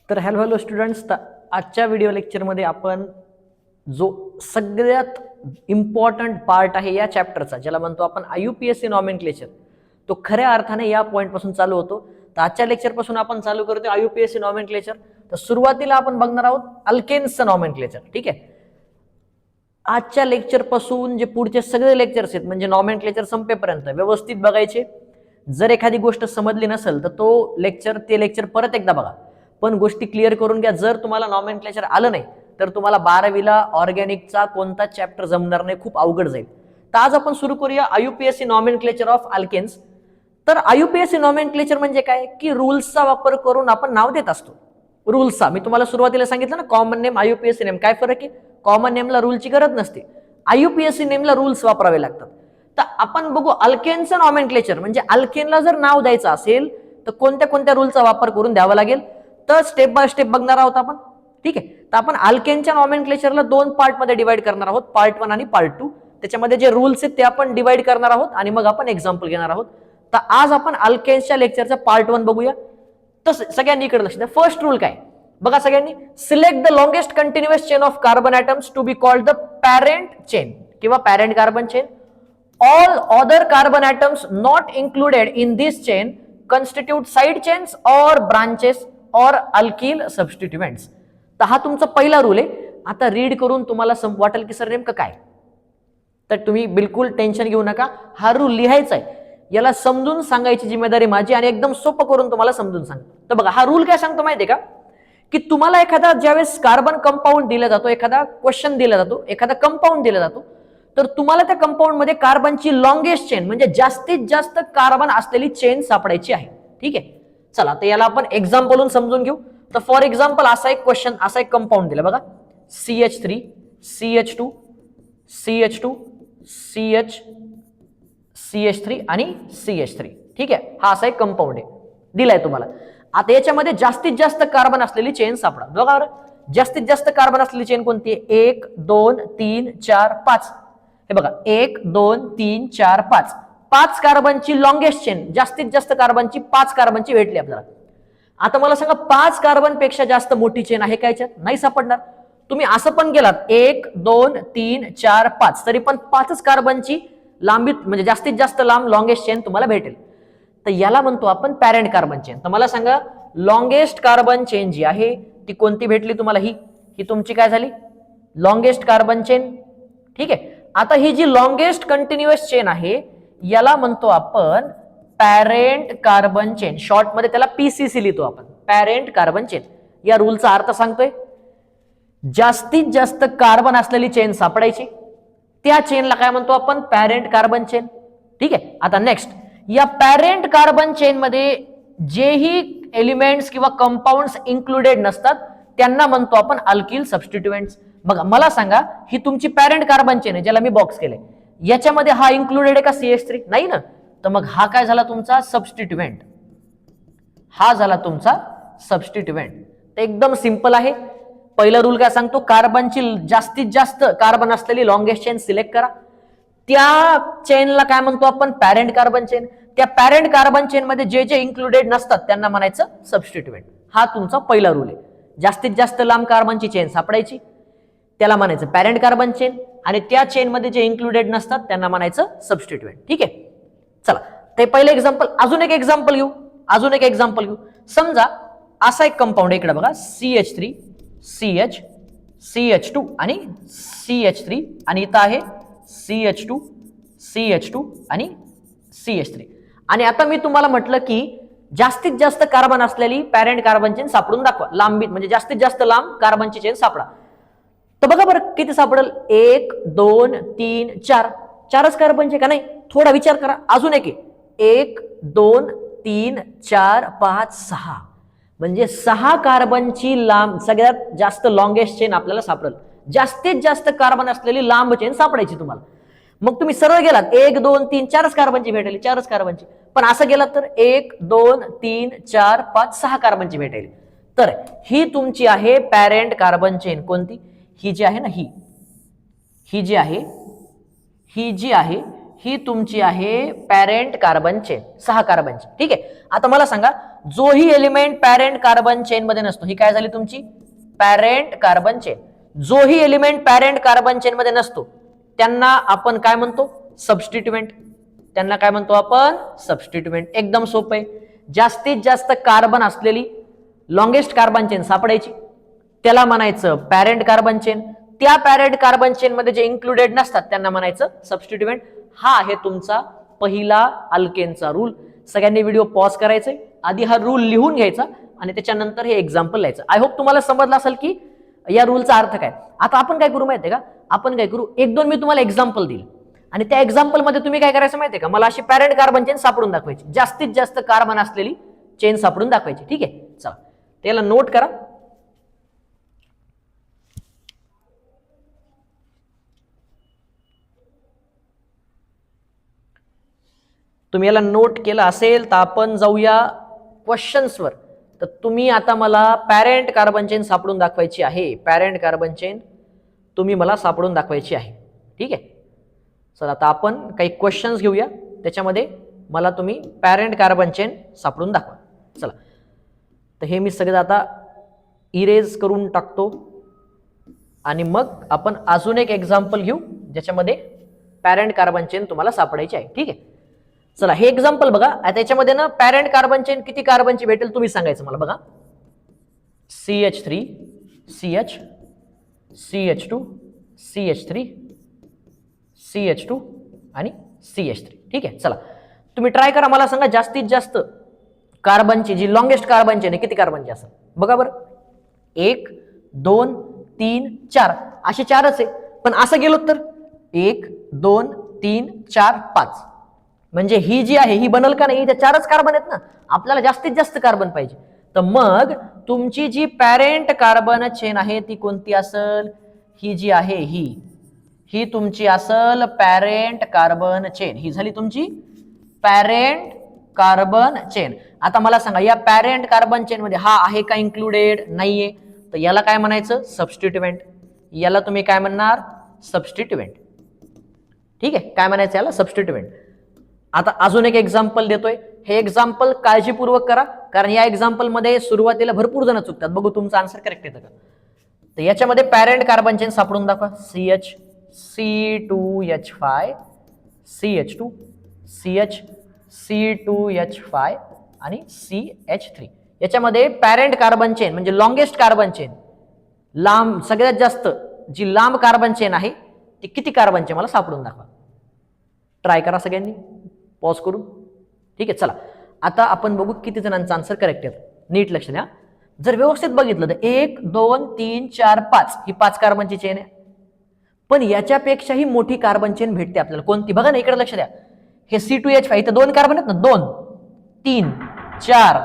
तर hello students, आजच्या video लेक्चरमध्ये आपण जो सगळ्यात इम्पॉर्टंट पार्ट आहे या चॅप्टरचा, ज्याला म्हणतो आपण IUPAC नॉमेनक्लेचर, तो खऱ्या अर्थाने या पॉईंटपासून चालू होतो. तर आजच्या लेक्चरपासून आपण चालू करतो IUPAC नॉमेनक्लेचर. तर सुरुवातीला आपण बघणार आहोत अल्केन्सचं नॉमेनक्लेचर. ठीक आहे, आजच्या लेक्चरपासून जे पुढचे सगळे लेक्चर्स आहेत म्हणजे नॉमेनक्लेचर संपेपर्यंत व्यवस्थित बघायचे. जर एखादी गोष्ट समजली नसेल तर ते लेक्चर परत एकदा बघा, पण गोष्टी क्लिअर करून घ्या. जर तुम्हाला नॉमेनक्लेचर आलं नाही तर तुम्हाला 12वीला ऑर्गॅनिकचा कोणता चॅप्टर जमणार नाही, खूप अवघड जाईल. तर आज आपण सुरू करूया IUPAC नॉमेनक्लेचर ऑफ अल्केन्स. तर IUPAC नॉमेनक्लेचर म्हणजे काय की रूल्सचा वापर करून आपण नाव देत असतो. रूल्सचा मी तुम्हाला सुरुवातीला सांगितलं ना, कॉमन नेम IUPAC नेम. काय फरक आहे? कॉमन नेमला रूलची गरज नसते, IUPAC नेमला रूल्स वापरावे लागतात. तर आपण बघू अल्केनचं नॉमेनक्लेचर म्हणजे अल्केनला जर नाव द्यायचं असेल तर कोणत्या कोणत्या रूलचा वापर करून द्यावा लागेल, तर स्टेप बाय स्टेप बघणार आहोत आपण. ठीक आहे, तर आपण अल्केनच्या नॉमेनक्लेचरला 2 पार्टमध्ये डिवाइड करणार आहोत, पार्ट 1 आणि पार्ट 2. त्याच्यामध्ये जे रूल्स आहेत ते आपण डिवाइड करणार आहोत आणि मग आपण एक्झाम्पल घेणार आहोत. तर आज आपण अल्केन्सच्या लेक्चरचा पार्ट 1 बघूया. तर सगळ्यांनी इकडे लक्ष द्या. फर्स्ट रूल काय बघा सगळ्यांनी, select the longest continuous chain of carbon atoms to be called the parent chain किंवा parent carbon chain. All other carbon atoms not included in this chain constitute side chains और branches और alkyl substituents. तर हा तुमचा पहिला rule आहे. आता read करून तुम्हाला वाटेल की सर नेमकं काय, तर तुम्ही बिलकुल टेन्शन घेऊ नका. हा रूल लिहायचा आहे, याला समजून सांगायची जिम्मेदारी माझी आणि एकदम सोपं करून तुम्हाला समजून सांगतो. तर बघा हा रूल काय सांगतो माहिती आहे का, की तुम्हाला एखादा ज्यावेळेस कार्बन कंपाऊंड दिला जातो, एखादा क्वेश्चन दिला जातो, एखादा कंपाऊंड दिला जातो, तर तुम्हाला त्या कंपाऊंड मध्ये कार्बनची लॉंगेस्ट चेन म्हणजे जास्तीत जास्त कार्बन असलेली चेन सापडायची आहे. ठीक आहे, चला तर याला आपण एक्झाम्पलून समजून घेऊ. तर फॉर एक्झाम्पल असा एक क्वेश्चन, असा एक कंपाऊंड दिला बघा, CH3 CH2 CH2 CH3 आणि CH3. ठीक आहे, हा असा एक कंपाऊंड आहे दिलाय तुम्हाला. आता याच्यामध्ये जास्तीत जास्त कार्बन असलेली चेन सापडा. बघा जास्तीत जास्त कार्बन असलेली चेन कोणती आहे? 1 2 3 4 5. हे बघा 1 2 3 4 5. 5 कार्बनची लॉंगेस्ट चेन, जास्तीत जास्त कार्बनची 5 कार्बनची भेटली आपल्याला. आता मला सांगा 5 कार्बन पेक्षा जास्त मोठी चेन आहे का याच्यात? नाही सापडणार. तुम्ही असं पण गेलात 1 2 3 4 5 तरी पण 5च कार्बनची लांबी म्हणजे जास्तीत जास्त लांब लॉंगेस्ट चेन तुम्हाला भेटेल. तर याला म्हणतो आपण पॅरेंट कार्बन चेन. तर मला सांगा लॉंगेस्ट कार्बन चेन जी आहे ती कोणती भेटली तुम्हाला? ही तुमची काय झाली? Longest carbon chain. ठीक आहे, आता ही जी लॉंगेस्ट कंटिन्युअस चेन आहे याला म्हणतो आपण पॅरेंट कार्बन चेन. शॉर्ट मध्ये त्याला PCC लिहितो आपण, पॅरेंट कार्बन चेन. या रूलचा अर्थ सांगतोय, जास्तीत जास्त कार्बन असलेली चेन सापडायची, त्या चेनला काय म्हणतो आपण? Parent carbon chain. ठीक आहे, आता नेक्स्ट, या पॅरेंट कार्बन चेन मध्ये जेही एलिमेंट्स किंवा कंपाऊंड्स इन्क्लुडेड नसतात त्यांना म्हणतो आपण अल्किल सबस्टिट्युएंट्स. बघा मला सांगा, ही तुमची पॅरेंट कार्बन चेन आहे ज्याला मी बॉक्स केले, याच्यामध्ये हा इन्क्लुडेड आहे का CH3? नाही ना. तर मग हा काय झाला तुमचा? सबस्टिट्युएंट. हा झाला तुमचा सबस्टिट्युएंट. तर एकदम सिंपल आहे. पहिला रूल काय सांगतो? कार्बनची जास्तीत जास्त कार्बन असलेली लॉंगेस्ट चेन सिलेक्ट करा. त्या चेनला काय म्हणतो आपण? Parent carbon chain. त्या पॅरेंट कार्बन चेन मध्ये जे जे इन्क्लुडेड नसतात त्यांना म्हणायचं सबस्टिट्युएंट. हा तुमचा पहिला रूल आहे. जास्तीत जास्त लांब कार्बनची चेन सापडायची, त्याला म्हणायचं पॅरेंट कार्बन चेन, आणि त्या चेन मध्ये जे इन्क्लुडेड नसतात त्यांना म्हणायचं सबस्टिट्युएंट. ठीक आहे, चला ते पहिले एक्झाम्पल. अजून एक एक्झाम्पल घेऊ. समजा असा एक कंपाऊंड इकडे बघा, CH3 CH CH2 आणि CH3, आणि इथं आहे CH2 CH2 आणि CH3. आणि आता मी तुम्हाला म्हटलं की जास्तीत जास्त कार्बन असलेली पॅरेंट कार्बन चेन सापडून दाखवा. लांबी म्हणजे जास्तीत जास्त लांब कार्बनची चेन सापडा. तर बघा बरं किती सापडेल? 1 2 3 4. 4च कार्बनचे का? नाही, थोडा विचार करा. अजून एक 1 2 3 4 5 6, म्हणजे 6 कार्बनची लांब सगळ्यात जास्त लॉंगेस्ट चेन आपल्याला सापडेल. जास्तीत जास्त कार्बन असलेली लांब चेन सापडायची तुम्हाला. मग तुम्ही सरळ गेलात 1 2 3 4च कार्बनची भेटेल, 4च कार्बनची. पण असं गेलात तर 1 2 3 4 5 6 कार्बनची भेटेल. तर ही तुमची आहे पॅरेंट कार्बन चेन. कोणती? ही जी आहे ना, ही जी आहे ही तुमची आहे पॅरेंट कार्बन चेन, 6 कार्बनची. ठीक आहे. आता मला सांगा, जोही एलिमेंट पॅरेंट कार्बन चेन मध्ये नसतो, ही काय झाली तुमची पॅरेंट कार्बन चेन. जोही एलिमेंट पॅरेंट कार्बन चेन मध्ये नसतो त्यांना आपण काय म्हणतो, सबस्टिट्युएंट. त्यांना काय म्हणतो आपण, सबस्टिट्युएंट. एकदम सोपं आहे. जास्तीत जास्त कार्बन असलेली लॉंगेस्ट कार्बन चेन सापडायची, त्याला म्हणायचं पॅरेंट कार्बन चेन. त्या पॅरेंट कार्बन चेन मध्ये जे इन्क्लुडेड नसतात त्यांना म्हणायचं सबस्टिट्युएंट. हा आहे तुमचा पहिला अल्केनचा रूल. सगळ्यांनी व्हिडिओ पॉज करायचे, आधी हा रूल लिहून घ्यायचा आणि त्याच्यानंतर हे एक्झाम्पल लिहायचं. आय होप तुम्हाला समजलं असेल की या रूलचा अर्थ काय. आता आपण काय करू माहितीये का, आपण काय करू, 1-2 मी तुम्हाला एक्झाम्पल देईल आणि त्या एक्झाम्पल मध्ये तुम्ही काय करायचं माहितीये का, मला अशी पॅरेंट कार्बन चेन सापडून दाखवायची, जास्तीत जास्त कार्बन असलेली चेन सापडून दाखवायची. ठीक आहे. चला त्याला नोट करा. तुम्ही याला नोट केलं असेल तर आपण जाऊया क्वेश्चन्सवर. तर तुम्ही आता मला पॅरेंट कार्बन चेन सापडून दाखवायची आहे. पॅरेंट कार्बन चेन तुम्ही मला सापडून दाखवायची आहे. ठीक आहे. चला आता आपण काही क्वेश्चन्स घेऊया, त्याच्यामध्ये मला तुम्ही पॅरेंट कार्बन चेन सापडून दाखवा. चला तर हे मी सगळं आता इरेज करून टाकतो आणि मग आपण अजून एक एक्झाम्पल घेऊ ज्याच्यामध्ये पॅरेंट कार्बन चेन तुम्हाला सापडायची आहे. ठीक आहे. चला हे एक्झाम्पल बघा. त्याच्यामध्ये ना पॅरेंट कार्बन चेन किती कार्बनची भेटेल तुम्ही सांगायचं मला. बघा CH3 CH CH2 CH3 CH2 आणि CH3. ठीक आहे. चला तुम्ही ट्राय करा, मला सांगा जास्तीत जास्त कार्बनची जी लॉंगेस्ट कार्बन चेन आहे किती कार्बनची असेल. बघा बरं, 1 2 3 4 असे 4च आहे. पण असं गेलो तर 1 2 3 4 5 म्हणजे ही जी आहे ही बनल का नाही, त्या 4च कार्बन आहेत ना. आपल्याला जास्तीत जास्त कार्बन पाहिजे. तर मग तुमची जी पॅरेंट कार्बन चेन आहे ती कोणती असेल, ही जी आहे ही तुमची असेल पॅरेंट कार्बन चेन. ही झाली तुमची पॅरेंट कार्बन चेन. आता मला सांगा या पॅरेंट कार्बन चेन मध्ये हा आहे का इन्क्लुडेड, नाहीये, तर याला काय म्हणायचं, सबस्टिट्युएंट. याला तुम्ही काय म्हणणार, सबस्टिट्युएंट. ठीक आहे. काय म्हणायचं याला, सबस्टिट्युएंट. आता अजून एक एक्झाम्पल देतोय. हे एक्झाम्पल काळजीपूर्वक करा, कारण या एक्झाम्पल मध्ये सुरुवातीला भरपूर जण चुकतात. बघू तुमचं आन्सर करेक्ट येतं का. तर याच्यामध्ये पॅरेंट कार्बन चेन सापडून दाखवा. CH C2H5 CH2 CH C2H5 आणि CH3. याच्यामध्ये पॅरेंट कार्बन चेन म्हणजे लॉंगेस्ट कार्बन चेन, लांब सगळ्यात जास्त जी लांब कार्बन चेन आहे ती किती कार्बनची मला सापडून दाखवा. ट्राय करा सगळ्यांनी पॉज करून. ठीक आहे. चला आता आपण बघू किती जणांचा आन्सर करेक्ट येतो. नीट लक्ष द्या. जर व्यवस्थित बघितलं तर 1 2 3 4 5 ही 5 कार्बनची चेन आहे. पण याच्यापेक्षाही मोठी कार्बन चेन भेटते आपल्याला. कोणती बघा ना, इकडे लक्ष द्या. हे C2H5 इथं 2 कार्बन आहेत ना, 2 3 4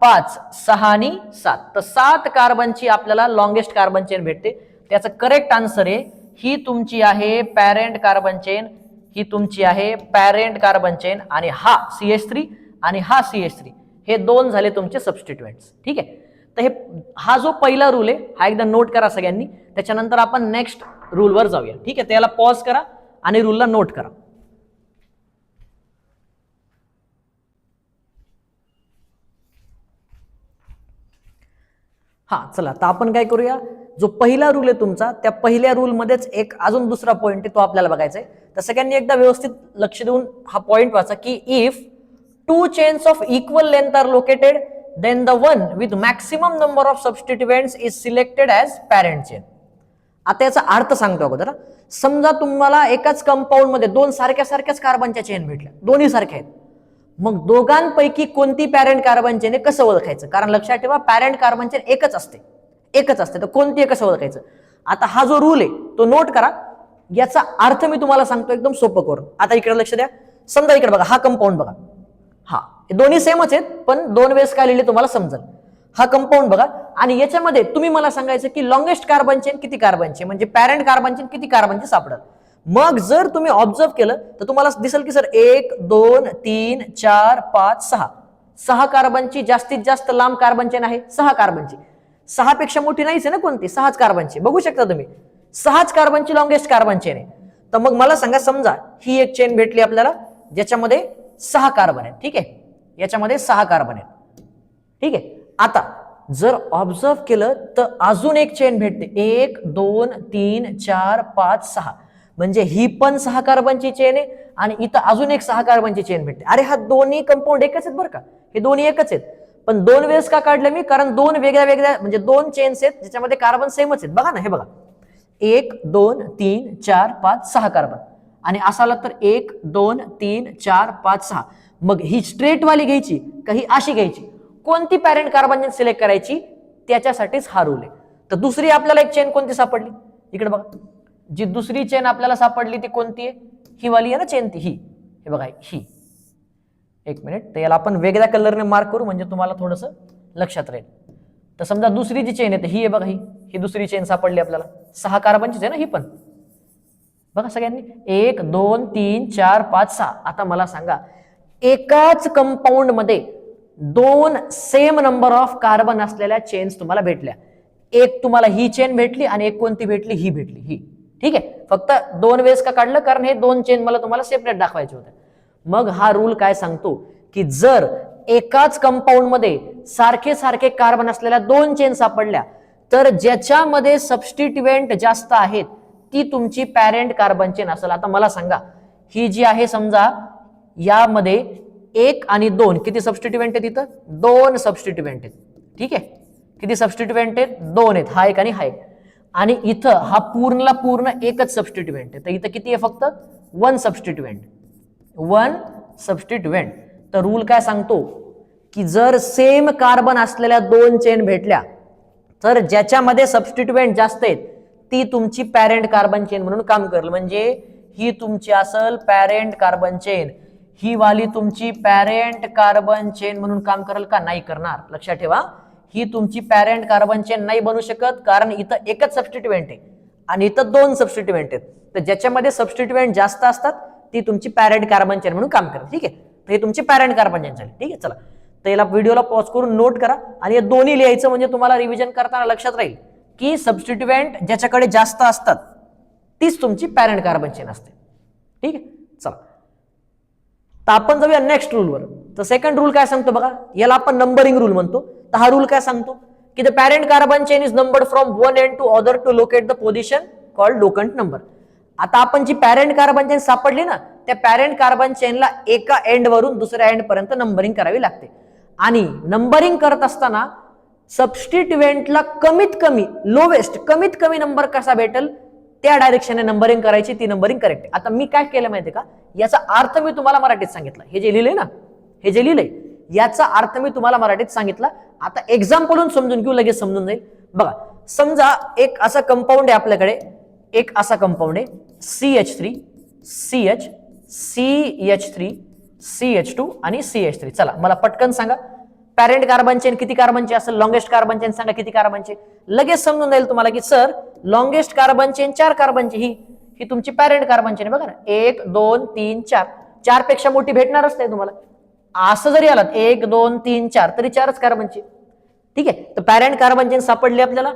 5 6 आणि 7. तर 7 कार्बनची आपल्याला लॉंगेस्ट कार्बन चेन भेटते. त्याचं करेक्ट आन्सर आहे ही तुमची आहे पॅरेंट कार्बन चेन. ही तुमची आहे पॅरेंट कार्बन चेन आणि हा CH3 आणि हा CH3 हे 2 झाले तुमचे सबस्टिट्युएंट्स. ठीक आहे. तर हे हा जो पहिला रूल आहे हा एकदा नोट करा सगळ्यांनी. त्याच्यानंतर आपण नेक्स्ट रूलवर जाऊया. ठीक आहे. त्याला पॉज करा आणि रूलला नोट करा. हा चला आता आपण काय करूया, जो पहिला रूल आहे तुमचा त्या पहिल्या रूल मध्येच एक अजून दुसरा पॉइंट आहे तो आपल्याला बघायचा आहे. तर सगळ्यांनी एकदा व्यवस्थित लक्ष देऊन हा पॉइंट वाचा की if 2 chains of equal length are located then the one with maximum number of substituents is selected as parent chain. आता याचा अर्थ सांगतो अगोदर. समजा तुम्हाला एकाच कंपाऊंड मध्ये 2 सारख्याच कार्बनच्या चेन भेटल्या, दोन्ही सारख्या आहेत. मग दोघांपैकी कोणती पॅरेंट कार्बन चेन आहे कसं ओळखायचं, कारण लक्षात ठेवा पॅरेंट कार्बन चेन एकच असते तर कोणती आहे कसं ओळखायचं. आता हा जो रूल आहे तो नोट करा. याचा अर्थ मी तुम्हाला सांगतो एकदम सोपं करून. आता इकडे लक्ष द्या. समजा इकडे बघा, हा कंपाऊंड बघा, हा दोन्ही सेमच आहेत पण 2 वेळेस काय लिहिले तुम्हाला समजेल. हा कंपाऊंड बघा आणि याच्यामध्ये तुम्ही मला सांगायचं की लॉंगेस्ट कार्बन चेन किती कार्बनची, म्हणजे पॅरेंट कार्बन चेन किती कार्बनची सापडेल. मग जर तुम्ही ऑब्झर्व केलं तर तुम्हाला दिसेल की सर 1 2 3 4 5 6 6 कार्बनची जास्तीत जास्त लांब कार्बन चेन आहे 6 कार्बनची. 6 पेक्षा मोठी नाहीच आहे ना कोणती, 6च कार्बनची. बघू शकता तुम्ही 6च कार्बनची लॉंगेस्ट कार्बन चेन आहे. तर मग मला सांगा, समजा ही एक चेन भेटली आपल्याला ज्याच्यामध्ये 6 कार्बन आहेत. ठीक आहे, याच्यामध्ये 6 कार्बन आहेत. ठीक आहे, आता जर ऑब्झर्व केलं तर अजून एक चेन भेटते, 1 2 3 4 5 6, म्हणजे ही पण 6 कार्बनची चेन आहे आणि इथं अजून एक 6 कार्बनची चेन भेटते. अरे हा दोन्ही कंपाऊंड एकच आहेत बरं का, हे दोन्ही एकच आहेत, पण 2 वेळेस का काढले मी, कारण 2 वेगळ्या वेगळ्या म्हणजे 2 चेन्स आहेत ज्याच्यामध्ये कार्बन सेमच आहेत. बघा ना, हे बघा 1 2 3 4 5 6 कार्बन, आणि असाला तर 1 2 3 4 5 6. मग ही स्ट्रेट वाली घ्यायची का ही अशी घ्यायची, कोणती पॅरेंट कार्बन चेन सिलेक्ट करायची, त्याच्यासाठीच हा रूल आहे. तर दुसरी आपल्याला एक चेन कोणती सापडली, इकडे बघा, जी दुसरी चेन आपल्याला सापडली ती कोणती आहे, ही वाली आहे ना चेन, ती ही, हे बघा ही. एक मिनिट, तर याला आपण वेगळ्या कलरने मार्क करू म्हणजे तुम्हाला थोडस लक्षात राहील. तर समजा दुसरी जी चेन आहे ही आहे बघा, ही दुसरी चेन सापडली आपल्याला, 6 कार्बनचीच आहे ना ही पण. बघा सगळ्यांनी 1 2 3 4 5 6. आता मला सांगा, एकाच कंपाऊंड मध्ये 2 सेम नंबर ऑफ कार्बन असलेल्या चेन्स तुम्हाला भेटल्या. एक तुम्हाला ही चेन भेटली आणि एक कोणती भेटली, ही भेटली ही. ठीक आहे, फक्त 2 वेळेस का काढलं, कारण हे 2 चेन मला तुम्हाला सेपरेट दाखवायचे होते. मग हा रूल काय सांगतो की जर एकाच कंपाऊंड मध्ये सारखे सारखे कार्बन असलेल्या 2 चेन सापडल्या तर ज्याच्यामध्ये सबस्टिट्युएंट जास्त आहेत ती तुमची पॅरेंट कार्बन चेन असेल. आता मला सांगा, ही जी आहे समजा यामध्ये 1 आणि 2 किती सबस्टिट्युएंट आहेत, इथं 2 सबस्टिट्युएंट आहेत. ठीक आहे, किती सबस्टिट्युएंट आहेत, 2 आहेत, हा एक आणि हा एक, आणि इथं हा पूर्णला पूर्ण एकच सबस्टिट्युएंट आहे. तर इथं किती आहे, फक्त 1 सबस्टिट्युएंट, 1 सबस्टिट्युएंट. तर रूल काय सांगतो की जर सेम कार्बन असलेल्या 2 चेन भेटल्या तर ज्याच्यामध्ये सबस्टिट्युएंट जास्त आहेत ती तुमची पॅरेंट कार्बन चेन म्हणून काम करेल. म्हणजे ही तुमची असेल पॅरेंट कार्बन चेन, ही वाली तुमची पॅरेंट कार्बन चेन म्हणून काम करेल का, नाही करणार. लक्षात ठेवा, ही तुमची पॅरेंट कार्बन चेन नाही बनू शकत, कारण इथं एकच सबस्टिट्युएंट आहे आणि इथं 2 सबस्टिट्युएंट आहेत. तर ज्याच्यामध्ये सबस्टिट्युएंट जास्त असतात ती तुमची पॅरेंट कार्बन चेन म्हणून काम करेल. ठीक आहे, तर हे तुमची पॅरेंट कार्बन चेन झाली. ठीक आहे, चला तर याला व्हिडिओला पॉज करून नोट करा आणि हे दोन्ही लिहायचं म्हणजे तुम्हाला रिव्हिजन करताना लक्षात राहील की सबस्टिट्युएंट ज्याच्याकडे जास्त असतात तीच तुमची पॅरेंट कार्बन चेन असते. ठीक आहे, चला तर आपण जाऊया नेक्स्ट रूलवर. तर सेकंड रूल काय सांगतो बघा, याला आपण नंबरिंग रूल म्हणतो. तर हा रूल काय सांगतो की the parent carbon chain is numbered from one end to other to locate the position called locant number. आता आपण जी पॅरेंट कार्बन चेन सापडली ना, त्या पॅरेंट कार्बन चेनला एका एंड वरून दुसऱ्या एंड पर्यंत नंबरिंग करावी लागते. आणि नंबरिंग करत असताना सबस्टिट्युएंटला कमीत कमी लोवेस्ट कमीत कमी नंबर कसा भेटेल त्या डायरेक्शनने नंबरिंग करायची, ती नंबरिंग करेक्ट. आता मी काय केलं माहितीये का, याचा अर्थ मी तुम्हाला मराठीत सांगितला. हे जे लिहिलंय ना, हे जे लिहिलंय याचा अर्थ मी तुम्हाला मराठीत सांगितला. आता एक्झाम्पलून समजून घेऊ, लगेच समजून जाईल. बघा, समजा एक असा कंपाऊंड आहे आपल्याकडे, एक असा कंपाऊंड आहे CH3 CH CH3 CH2 आणि CH3. चला मला पटकन सांगा, पॅरेंट कार्बन चेन किती कार्बनची असेल, लॉंगेस्ट कार्बन चेन सांगा किती कार्बनची. लगेच समजून जाईल तुम्हाला की सर लॉंगेस्ट कार्बन चेन 4 कार्बनची, ही तुमची पॅरेंट कार्बन चेन. बघा ना, 1 2 3 4, 4 पेक्षा मोठी भेटणारच नाही तुम्हाला. असं जरी आलात 1 2 3 4 तरी 4च कार्बनची. ठीक आहे, तर पॅरेंट कार्बन चेन सापडली आपल्याला.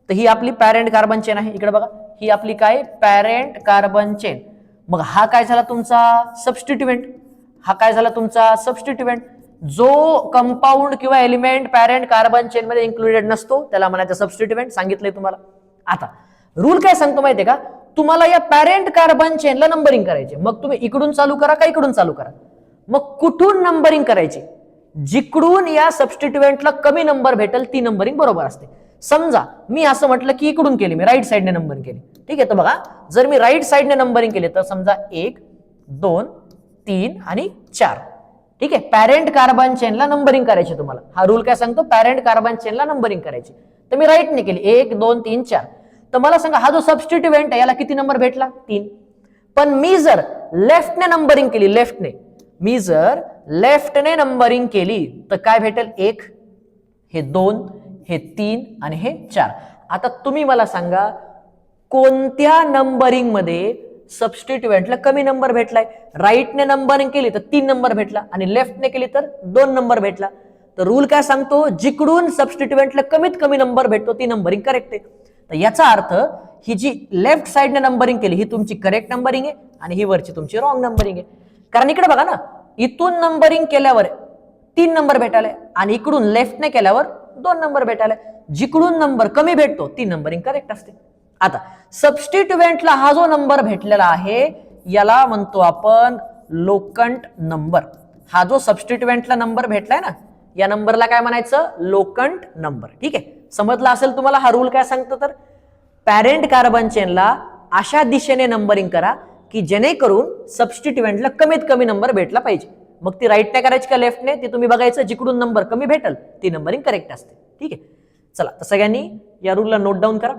तर ही आपली पॅरेंट कार्बन चेन आहे. इकडे बघा, ही आपली काय पॅरेंट कार्बन चेन. मग हा काय झाला तुमचा सबस्टिट्युएंट, हा काय झाला तुमचा सबस्टिट्युएंट. जो कंपाऊंड किंवा एलिमेंट पॅरेंट कार्बन चेन मध्ये इन्क्लुडेड नसतो त्याला म्हणायचं सबस्टिट्युएंट. सांगितलंय तुम्हाला. आता रूल काय सांगतो माहितीये का, तुम्हाला या पॅरेंट कार्बन चेनला नंबरिंग करायचे. मग तुम्ही इकडून चालू करा का इकडून चालू करा. मग कुठून नंबरिंग करायची, जिकडून या सबस्टिट्युएंटला कमी नंबर भेटेल ती नंबरिंग बरोबर असते. समजा मी असं म्हटलं की इकडून केली, मी राईट साइडने नंबरिंग केली. ठीक आहे, तर बघा जर मी राईट साइडने नंबरिंग केली तर समजा 1 2 3 आणि 4. ठीक आहे, पॅरेंट कार्बन चेनला नंबरिंग करायची तुम्हाला. हा रूल काय सांगतो, पॅरेंट कार्बन चेनला नंबरिंग करायची. तर मी राईटने केली 1 2 3 4. तर मला सांगा हा जो सबस्टिट्युएंट आहे याला किती नंबर भेटला, 3. पण मी जर लेफ्टने नंबरिंग केली, लेफ्टने मी जर लेफ्टने नंबरिंग केली तर काय भेटेल, 1 हे 2 हे 3 आणि हे 4. आता तुम्ही मला सांगा कोणत्या नंबरिंग मध्ये सबस्टिट्युएंटला कमी नंबर भेटलाय. राईटने नंबरिंग केली तर 3 नंबर भेटला आणि लेफ्टने केली तर 2 नंबर भेटला. तर रूल काय सांगतो, जिकडून सबस्टिट्युएंटला कमीत कमी नंबर भेटतो ती नंबरिंग करेक्ट आहे. तर याचा अर्थ ही जी लेफ्ट साइडने नंबरिंग केली ही तुमची करेक्ट नंबरिंग आहे आणि ही वरची तुमची रॉंग नंबरिंग आहे. कारण इकडे बघा ना, इथून नंबरिंग केल्यावर 3 नंबर भेटायला आणि इकडून लेफ्टने केल्यावर 2 नंबर भेटायला. जिकडून नंबर कमी भेटतो ती नंबरिंग करेक्ट असते. आता सबस्टिट्युएंटला हा जो नंबर भेटलेला आहे याला म्हणतो आपण लोकंट नंबर. हा जो सबस्टिट्युएंटला नंबर भेटलाय ना या नंबरला काय म्हणायचं, लोकंट नंबर. ठीक आहे, समजला असेल तुम्हाला हा रूल काय सांगतो. तर पॅरेंट कार्बन चेनला अशा दिशेने नंबरिंग करा की जेणेकरून सबस्टिट्युएंटला कमीत कमी नंबर भेटला पाहिजे. मग ती राईटने करायची का लेफ्टने ते तुम्ही बघायचं. जिकडून नंबर कमी भेटल ती नंबरिंग करेक्ट असते. ठीक आहे, चला तर सगळ्यांनी या रूलला नोट डाऊन करा.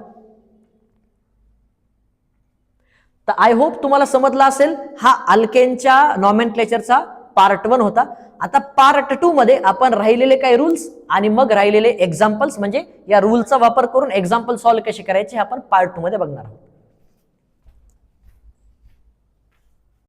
तर आय होप तुम्हाला समजला असेल. हा अल्केनच्या नॉमेनक्लेचरचा पार्ट 1 होता. आता पार्ट 2 मध्ये आपण राहिलेले काही रूल्स आणि मग राहिलेले एक्झाम्पल्स म्हणजे या रूलचा वापर करून एक्झाम्पल सॉल्व्ह कसे करायचे आपण पार्ट 2 मध्ये बघणार आहोत.